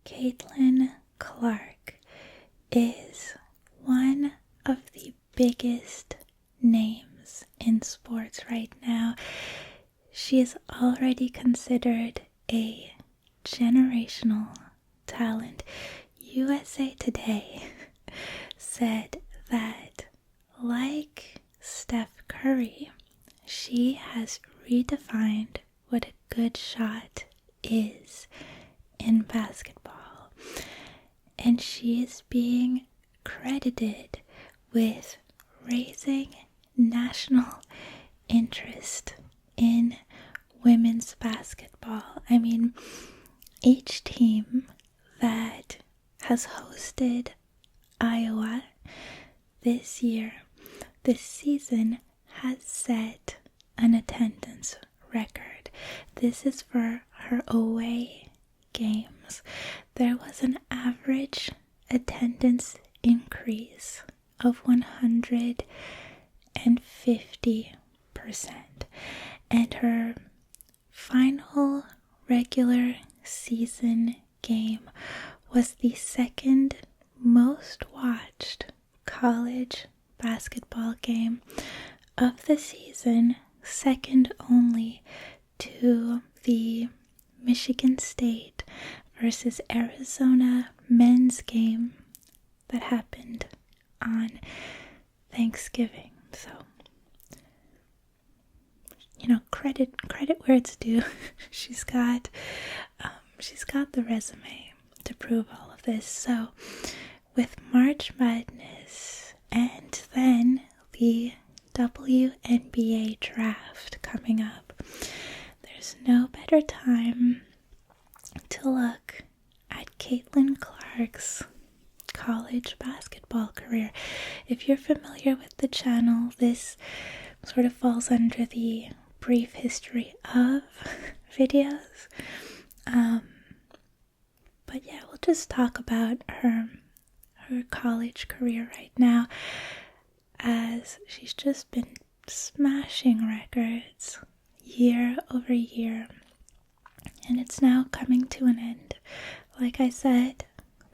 Caitlin Clark is one of the biggest names in sports right now. She is already considered a generational talent. USA Today said that, like Steph Curry, she has redefined what a good shot is in basketball. And she is being credited with raising national interest in women's basketball. I mean, each team that has hosted Iowa this season, has set an attendance record. This is for her away games. There was an average attendance increase of 150%, and her final regular season game was the second most watched college basketball game of the season, second only to the Michigan State versus Arizona men's game that happened on Thanksgiving. So, credit where it's due. She's got the resume to prove all of this. So, with March Madness and then the WNBA draft coming up, there's no better time to look at Caitlin Clark's college basketball career. If you're familiar with the channel, this sort of falls under the brief history of videos. But yeah, we'll just talk about her college career right now, as she's just been smashing records year over year, and it's now coming to an end. Like I said,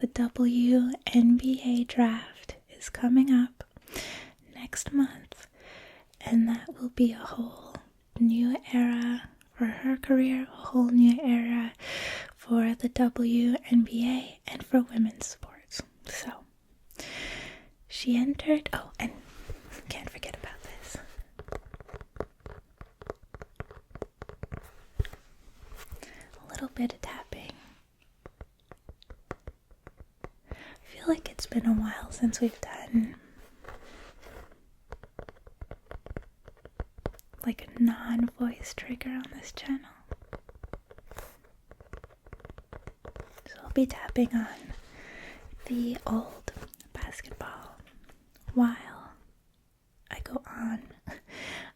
the WNBA draft is coming up next month, and that will be a whole new era for her career, a whole new era for the WNBA and for women's sports. So she entered, and can't forget about this. A little bit of tapping. I feel like it's been a while since we've done like a non-voice trigger on this channel. So I'll be tapping on the old basketball while I go on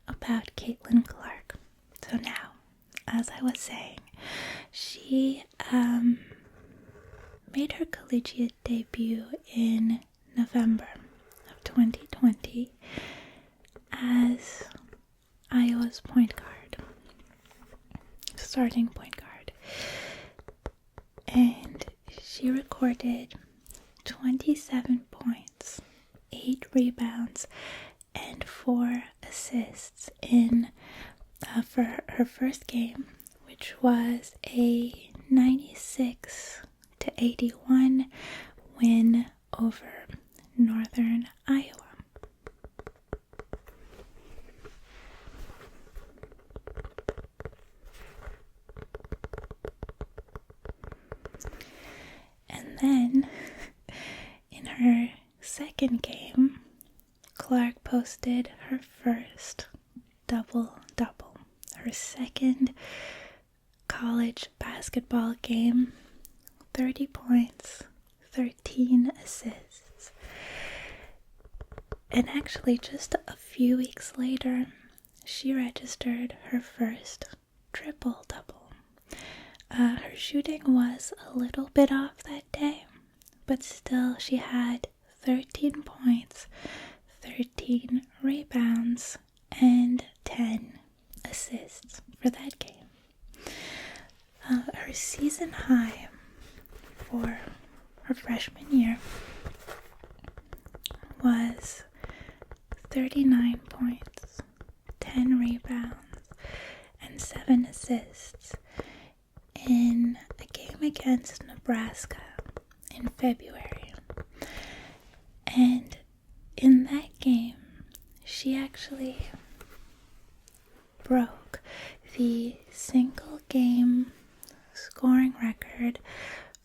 about Caitlin Clark. So now, as I was saying, she made her collegiate debut in November of 2020 as Iowa's point guard, starting point guard, and she recorded 27 points, 8 rebounds, and 4 assists for her first game, which was a 96-81 win over Northern Iowa. And then, in her second game, Clark posted her first double-double, her second college basketball game, 30 points, 13 assists. And actually, just a few weeks later, she registered her first triple-double. Her shooting was a little bit off that day, but still she had 13 points, 13 rebounds, and 10 assists for that game. Her season high for her freshman year was 39 points, 10 rebounds, and 7 assists in a game against Nebraska in February. And in that game, she actually broke the single game scoring record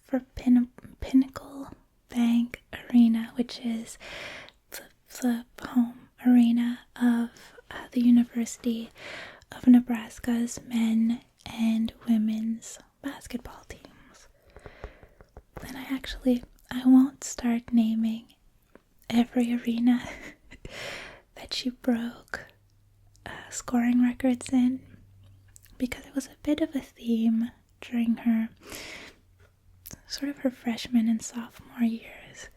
for Pinnacle Bank Arena, which is the home arena of the University of Nebraska's men and women's basketball teams. And I won't start naming every arena that she broke scoring records in, because it was a bit of a theme during her freshman and sophomore years.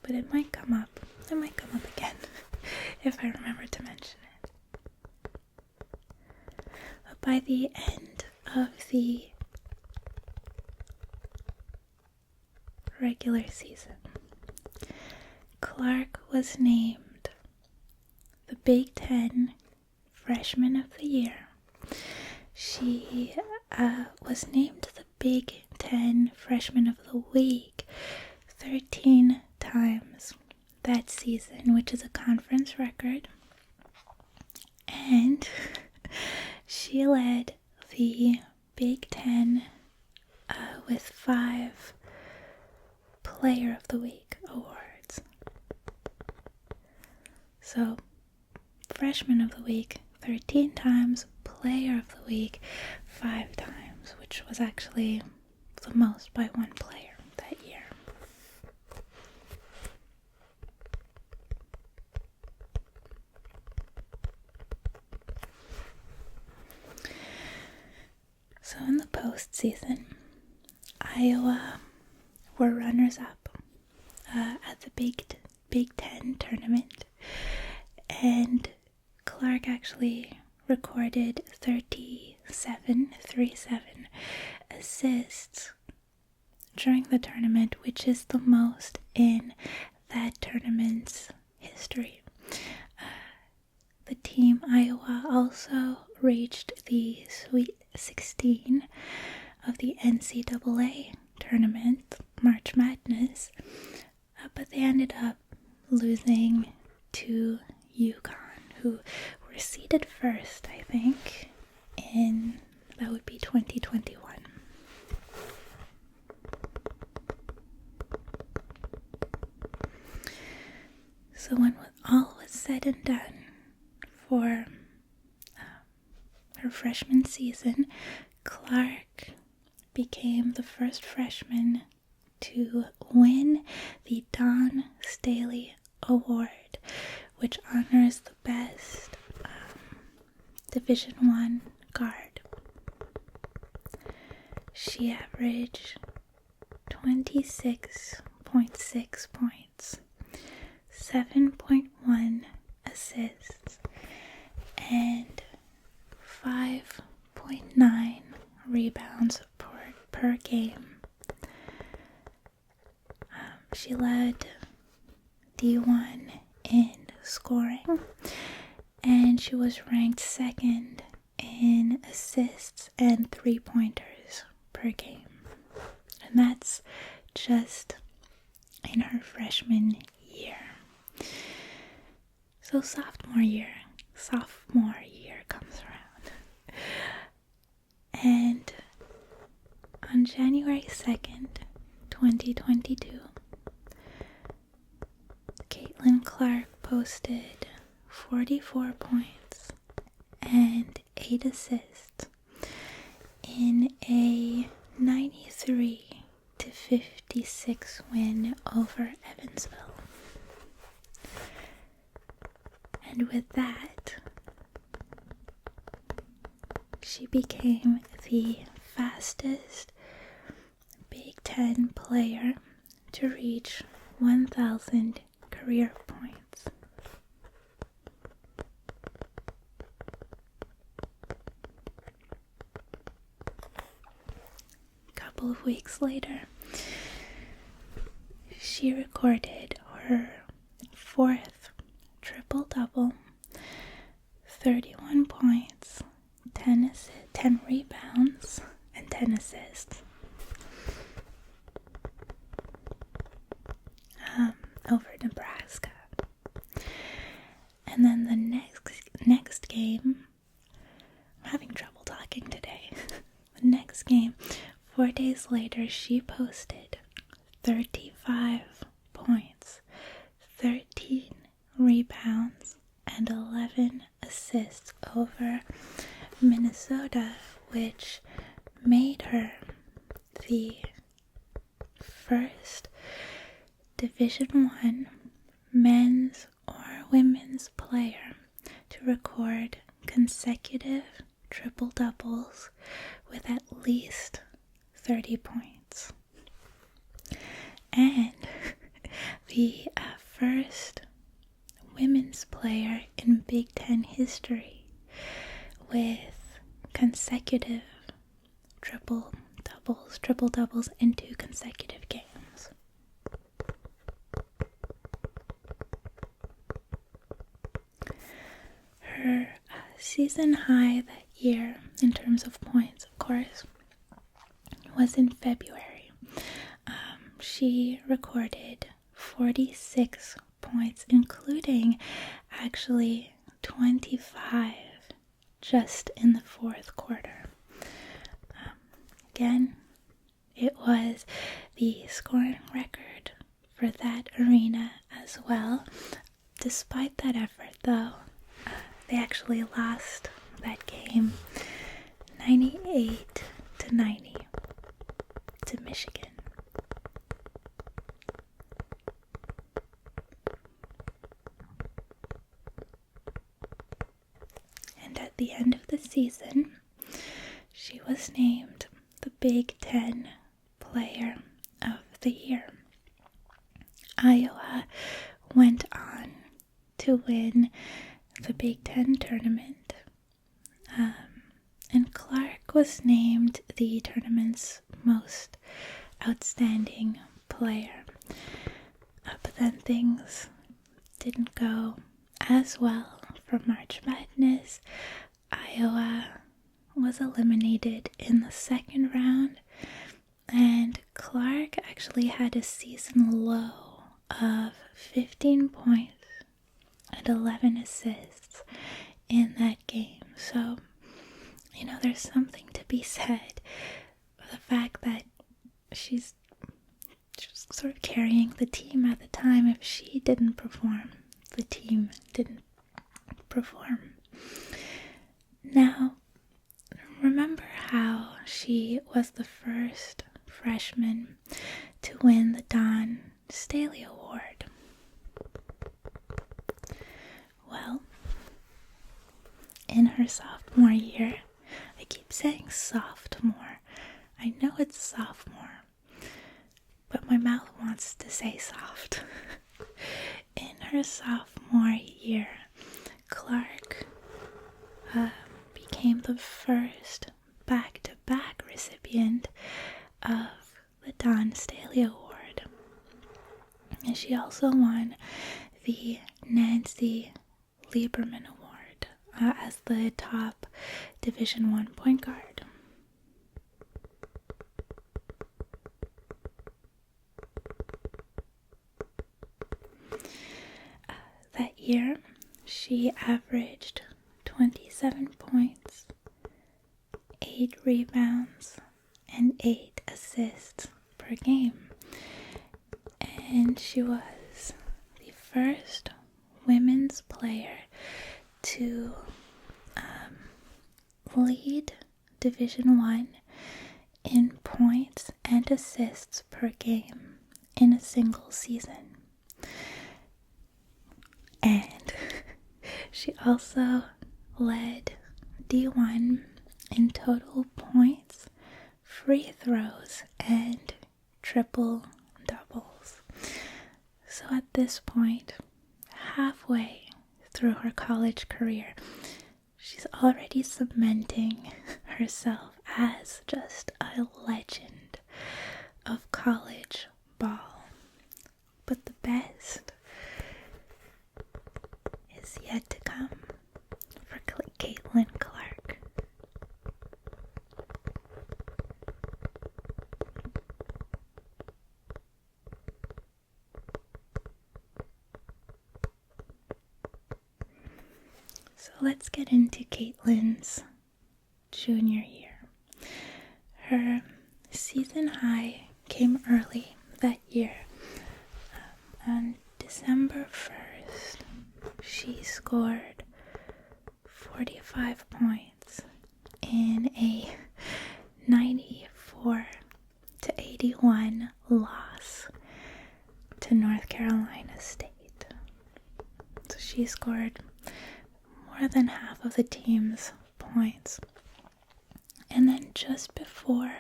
But it might come up again if I remember to mention it. But by the end of the regular season, Clark was named the Big Ten Freshman of the Year. She was named the Big Ten Freshman of the Week 13 times that season, which is a conference record. And she led the Big Ten with 5 Player of the Week awards. So, Freshman of the Week 13 times, Player of the Week 5 times, which was actually the most by one player that year. So in the postseason, Iowa were runners-up at the Big Ten tournament, and Clark actually recorded 37 assists during the tournament, which is the most in that tournament's history. The team Iowa also reached the Sweet 16 of the NCAA tournament, March Madness, but they ended up losing to UConn, who were seeded first, I think, that would be 2021. So when all was said and done for her freshman season, Clark became the first freshman to win the Don Staley Award, which honors the best Division I guard. She averaged 26.6 points, 7.1 assists, and 5.9 rebounds per game. She led D1 in scoring, and she was ranked second in assists and 3-pointers per game. And that's just in her freshman year. So sophomore year comes around. And on January 2nd, 2022, Caitlin Clark posted 44 points and 8 assists in a 93-56 win over Evansville. And with that, she became the fastest Big Ten player to reach 1,000 career points. couple of weeks later, she recorded her 4th triple-double, 31 points, 10 rebounds, and 10 assists. Over Nebraska. And then the next game, I'm having trouble talking today. The next game, 4 days later, she posted 35 points, 13 rebounds, and 11 assists over Minnesota, which made her the first Division I men's or women's player to record consecutive triple-doubles with at least 30 points. And the first women's player in Big Ten history with consecutive triple-doubles in 2 consecutive games. Her season high that year, in terms of points, of course, was in February. She recorded 46 points, including actually 25 just in the 4th quarter. Again, it was the scoring record for that arena as well. Despite that effort, though, they actually lost that game 98-90 to Michigan. And at the end of the season, she was named the Big Ten Player of the Year. Iowa went on to win the Big Ten tournament, and Clark was named the tournament's most outstanding player. But then things didn't go as well for March Madness. Iowa was eliminated in the 2nd round, and Clark actually had a season low of 15 points and 11 assists in that game. So, there's something to be said for the fact that she's just sort of carrying the team at the time. If she didn't perform, the team didn't perform. Now, remember how she was the first freshman to win the Dawn Staley Award? Well, in her sophomore year, I keep saying sophomore. I know it's sophomore, but my mouth wants to say soft. In her sophomore year, Clark became the first back-to-back recipient of the Dawn Staley Award. And she also won the Nancy Lieberman Award as the top Division I point guard. That year, she averaged 27 points, 8 rebounds, and 8 assists per game. And she was the first women's player to lead Division I in points and assists per game in a single season. And she also led D1 in total points, free throws, and triple doubles. So at this point, halfway through her college career, she's already cementing herself as just a legend college ball. But the best is yet to come for Caitlin Clark. So let's get into Caitlin's junior year. Her season high came early that year. On December 1st, she scored 45 points in a 94-81 loss to North Carolina State. So she scored more than half of the team's points. And then just before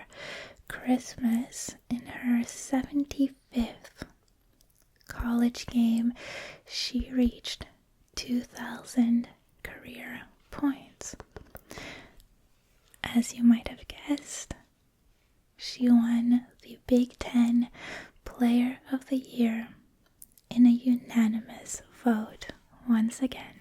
Christmas, in her 75th college game, she reached 2,000 career points. As you might have guessed, she won the Big Ten Player of the Year in a unanimous vote once again.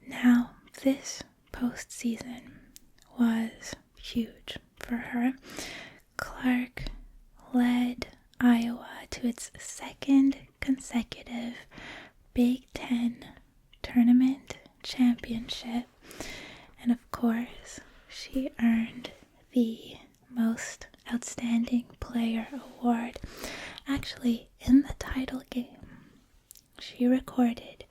Now, this postseason was huge for her. Clark led Iowa to its second consecutive Big Ten tournament championship, and of course, she earned the Most Outstanding Player award. Actually, in the title game, she recorded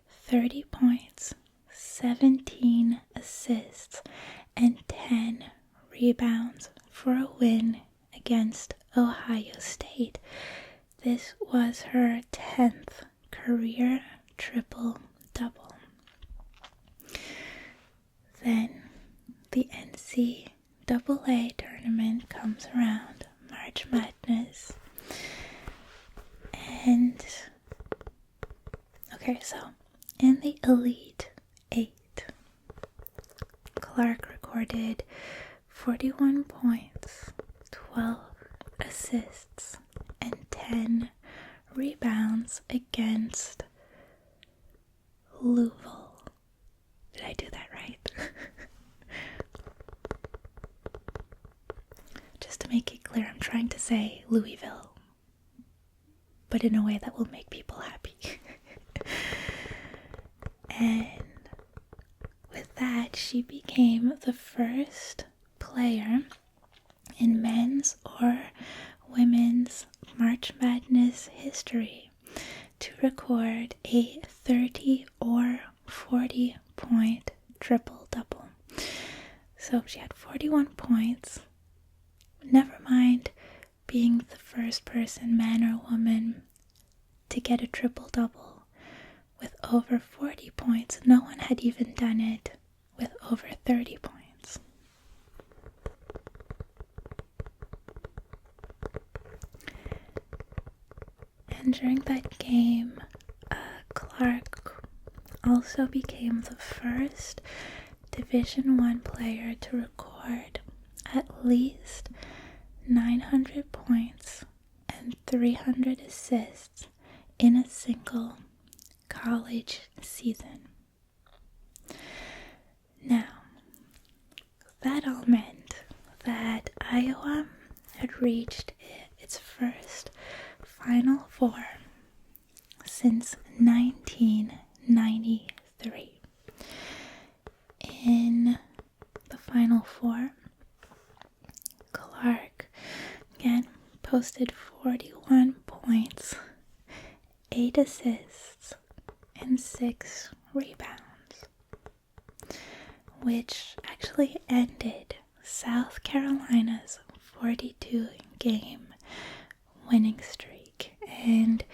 30 points, 17 assists, and 10 rebounds for a win against Ohio State. This was her 10th career triple-double. Then the NCAA tournament comes around, March Madness. And, okay, so in the Elite 8, Clark recorded 41 points, 12 assists, and 10 rebounds against Louisville. Did I do that right? Just to make it clear, I'm trying to say Louisville, but in a way that will make people happy. And with that, she became the first player in men's or women's March Madness history to record a 30 or 40 point triple-double. So she had 41 points. Never mind being the first person, man or woman, to get a triple-double with over 40 points. No one had even done it with over 30 points. And during that game, Clark also became the first Division I player to record at least 900 points and 300 assists in a single college season. Now, that all meant that Iowa had reached its first Final Four since 1993. In the Final Four, Clark again posted 41 points, 8 assists, and 6 rebounds, which actually ended South Carolina's 42-game winning streak. And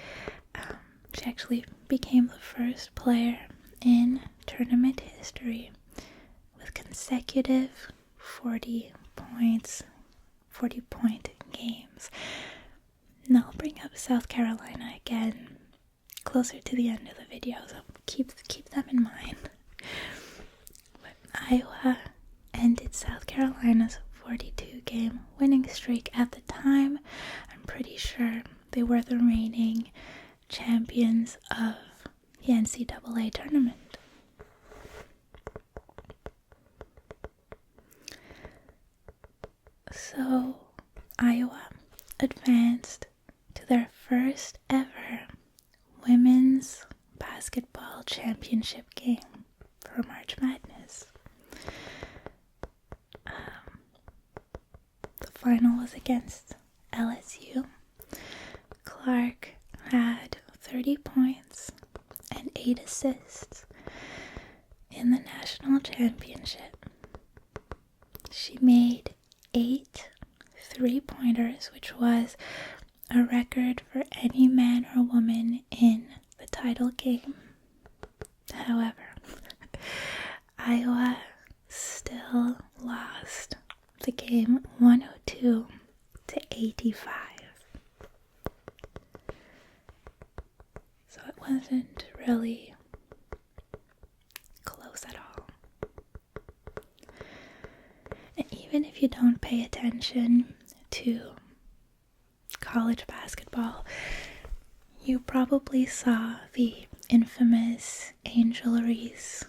she actually became the first player in tournament history with consecutive 40-point games. And I'll bring up South Carolina again closer to the end of the video, so keep them in mind. But Iowa ended South Carolina's 42-game winning streak at the time. I'm pretty sure they were the reigning champions of the NCAA tournament. So Iowa advanced to their first ever women's basketball championship game for March Madness. The final was against LSU. Clark had 30 points and 8 assists in the national championship. She made 8 3-pointers, which was a record for any man or woman in the title game. However, Iowa still lost the game 102 to 85. So it wasn't really close at all. And even if you don't pay attention to college basketball, you probably saw the infamous Angel Reese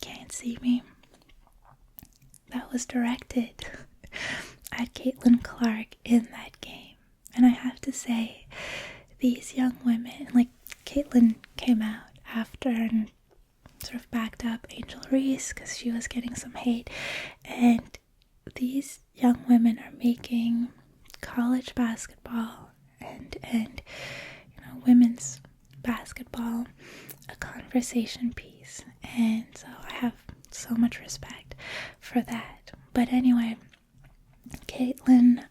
"Can't See Me" that was directed at Caitlin Clark in that game. And I have to say, these young women, like Caitlin came out after and sort of backed up Angel Reese because she was getting some hate, and these young women are making college basketball and women's basketball a conversation piece, and so I have so much respect for that. But anyway, Caitlin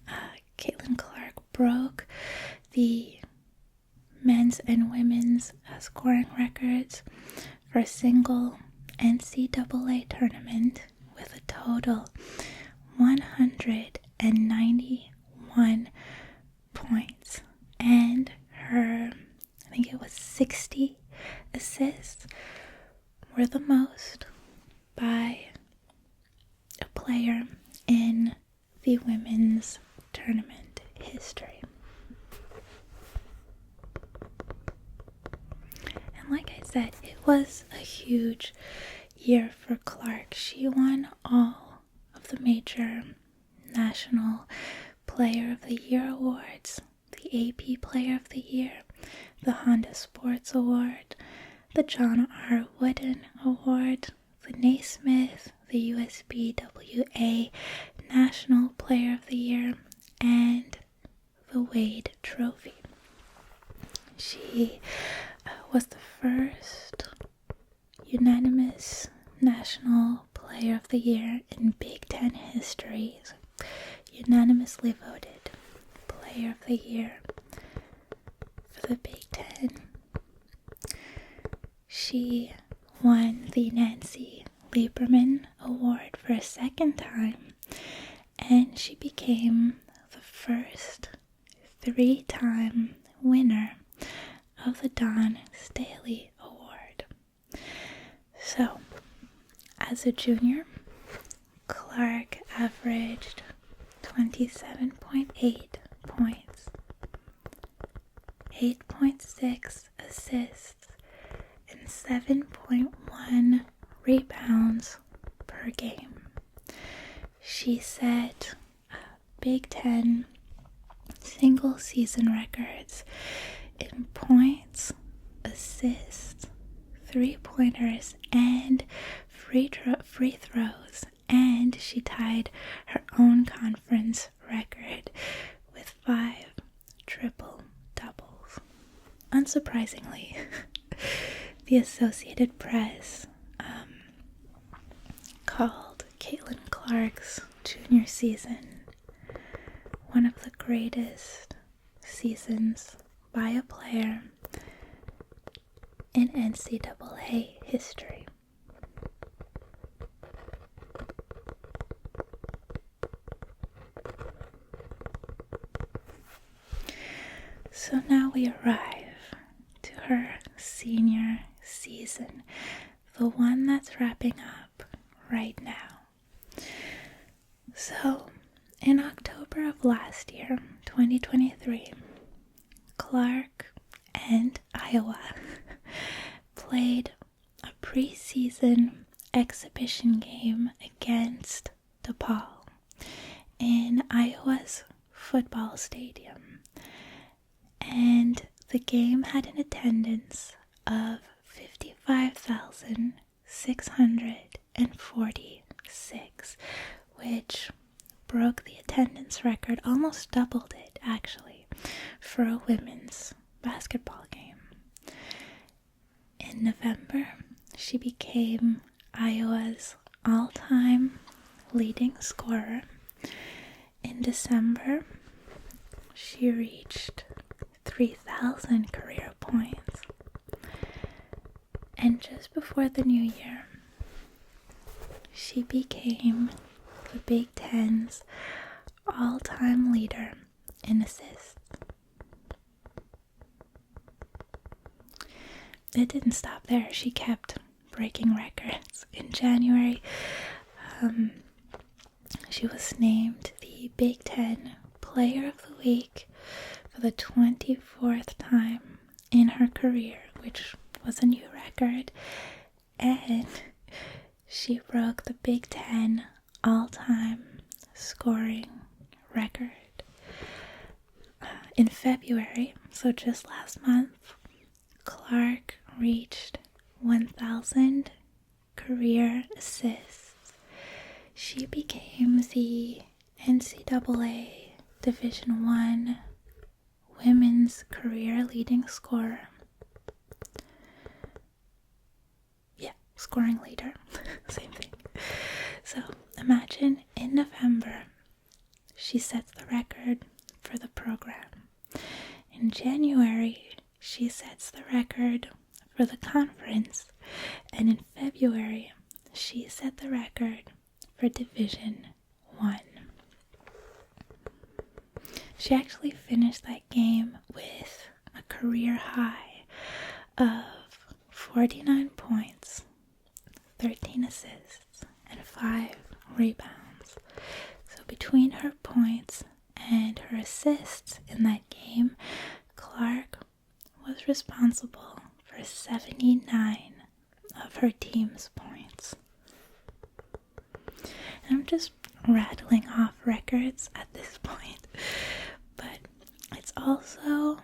Clark broke the men's and women's scoring records for a single NCAA tournament with a total 191 points, and her, I think it was 60 assists, were the most by a player in the women's tournament history. And like I said, it was a huge year for Clark. She won all of the major National Player of the Year awards, the AP Player of the Year, the Honda Sports Award, the John R. Wooden Award, the Naismith, the USBWA National Player of the Year, and the Wade Trophy. She was the first unanimous National Player of the Year in Big Ten history, unanimously voted Player of the Year for the Big Ten. She won the Nancy Lieberman Award for a second time, and she became the first 3-time winner of the Don Staley Award. So, as a junior, Clark averaged 27.8 points, 8.6 assists, and 7.1 rebounds per game. She set Big Ten single season records in points, assists, 3-pointers, and free throws, and she tied her own conference record with 5 triple-doubles. Unsurprisingly, the Associated Press called Caitlin Clark's junior season one of the greatest seasons by a player in NCAA history. So now we arrive to her senior season, the one that's wrapping up right now. So, in October of last year, 2023, Clark and Iowa played a preseason exhibition game against DePaul in Iowa's football stadium. And the game had an attendance of 55,646, which broke the attendance record, almost doubled it actually, for a women's basketball game. In November, she became Iowa's all-time leading scorer. In December, she reached 3,000 career points. And just before the new year, she became the Big Ten's all-time leader in assists. It didn't stop there. She kept breaking records. In January, she was named the Big Ten Player of the Week for the 24th time in her career, which was a new record. And she broke the Big Ten all-time scoring record. In February, so just last month, Clark reached 1,000 career assists. She became the NCAA Division I women's career leading scorer. Yeah, scoring leader. Same thing. So imagine in November, she sets the record for the program. In January, she sets the record for the conference. And in February, she set the record for Division I. She actually finished that game with a career high of 49 points, 13 assists, and 5 rebounds. So between her points and her assists in that game, Clark was responsible for 79 of her team's points. And I'm just rattling off records at this point, but it's also,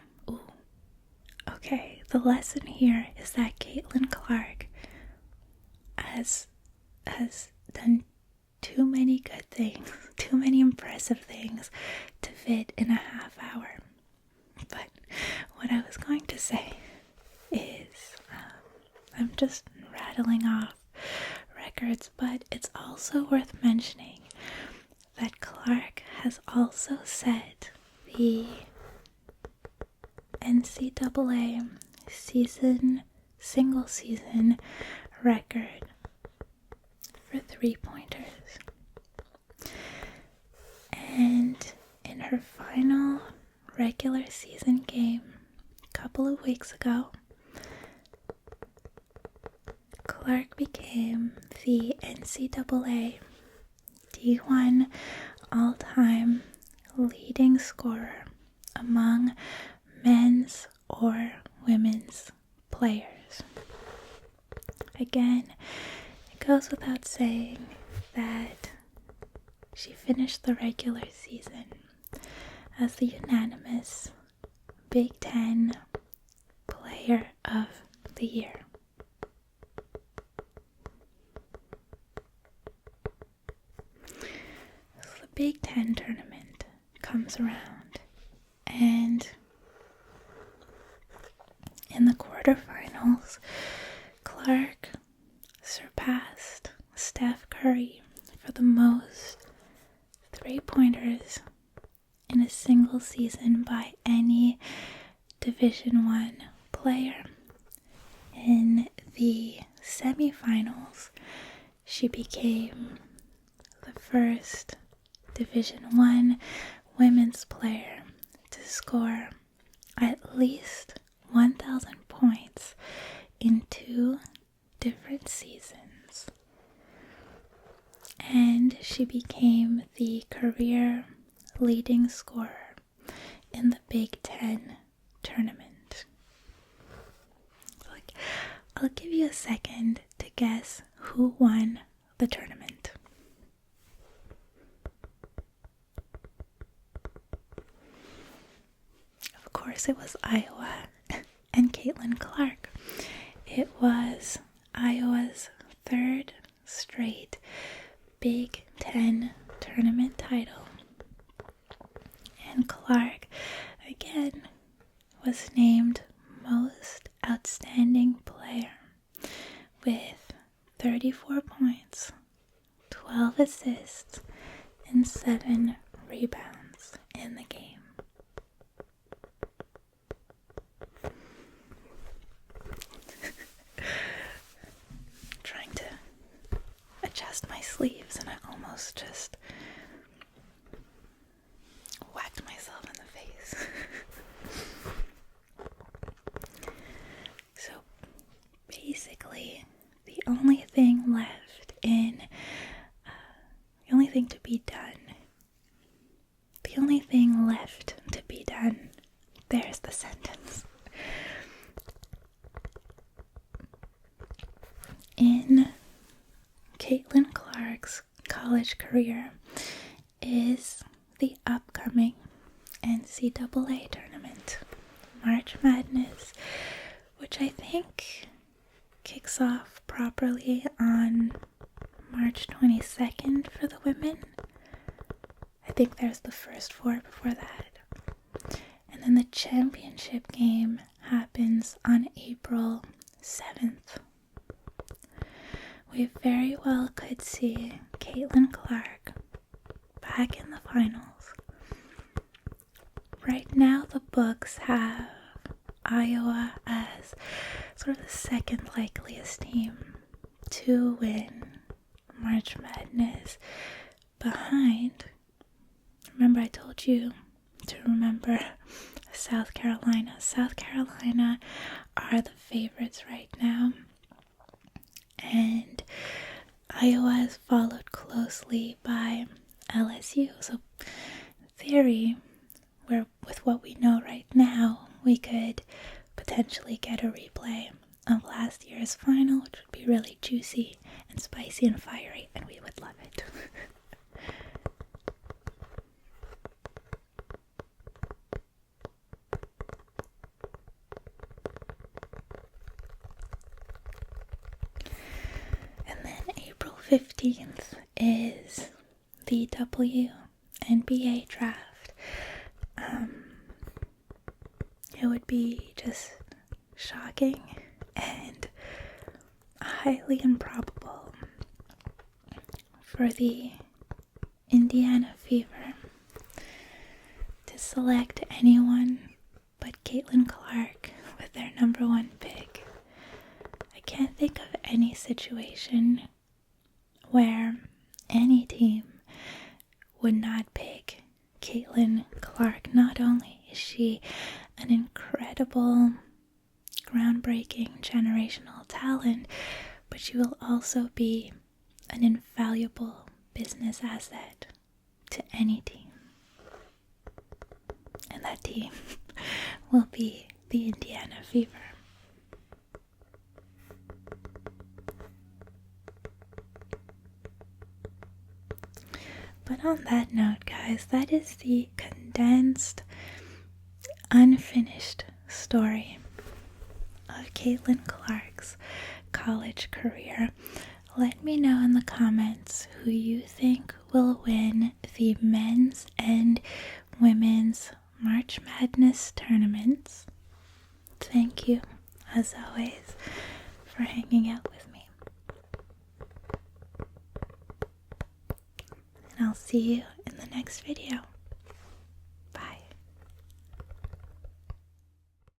the lesson here is that Caitlin Clark has done too many good things, too many impressive things to fit in a half hour. But what I was going to say is, I'm just rattling off records, but it's also worth mentioning that Clark has also set the NCAA single season record for 3-pointers. And in her final regular season game a couple of weeks ago, Clark became the NCAA D1 all-time leading scorer among men's or women's players. Again, it goes without saying that she finished the regular season as the unanimous Big Ten Player of the Year. So the Big Ten tournament comes around, and in the quarterfinals, Clark surpassed Steph Curry for the most 3-pointers in a single season by any Division I player. In the semifinals, she became the first Division I women's player to score at least 1,000 points in 2 seasons. And she became the career leading scorer in the Big Ten tournament. I'll give you a second to guess who won the tournament. Of course, it was Iowa and Caitlin Clark. It was Iowa's third straight Big Ten tournament title. And Clark, again, was named Most Outstanding Player with 34 points, 12 assists, and 7 rebounds in the game. Trying to adjust my sleeves and I almost just whacked myself in the face. So basically the only thing left in the only thing left to be done, there's the sentence. In Caitlin Clark's college career is the upcoming NCAA tournament, March Madness, which I think kicks off properly on March 22nd for the women. I think there's the first four before that. And then the championship game happens on April 7th. We very well could see Caitlin Clark back in the finals. Right now, the books have Iowa as sort of the second likeliest team to win March Madness, behind, remember I told you to remember South Carolina. South Carolina are the favorites right now, and Iowa is followed closely by LSU. So in theory, with what we know right now, we could potentially get a replay of last year's final, which would be really juicy and spicy and fiery, and we would love it. And then April 15th is the WNBA draft. It would be just shocking and highly improbable for the Indiana Fever to select anyone but Caitlin Clark with their number one pick. I can't think of any situation where any team would not pick Caitlin Clark. Not only is she an incredible, groundbreaking, generational talent, but she will also be an invaluable business asset to any team. And that team will be the Indiana Fever. But on that note, guys, that is the condensed, unfinished story of Caitlin Clark's college career. Let me know in the comments who you think will win the men's and women's March Madness tournaments. Thank you, as always, for hanging out with me. And I'll see you in the next video.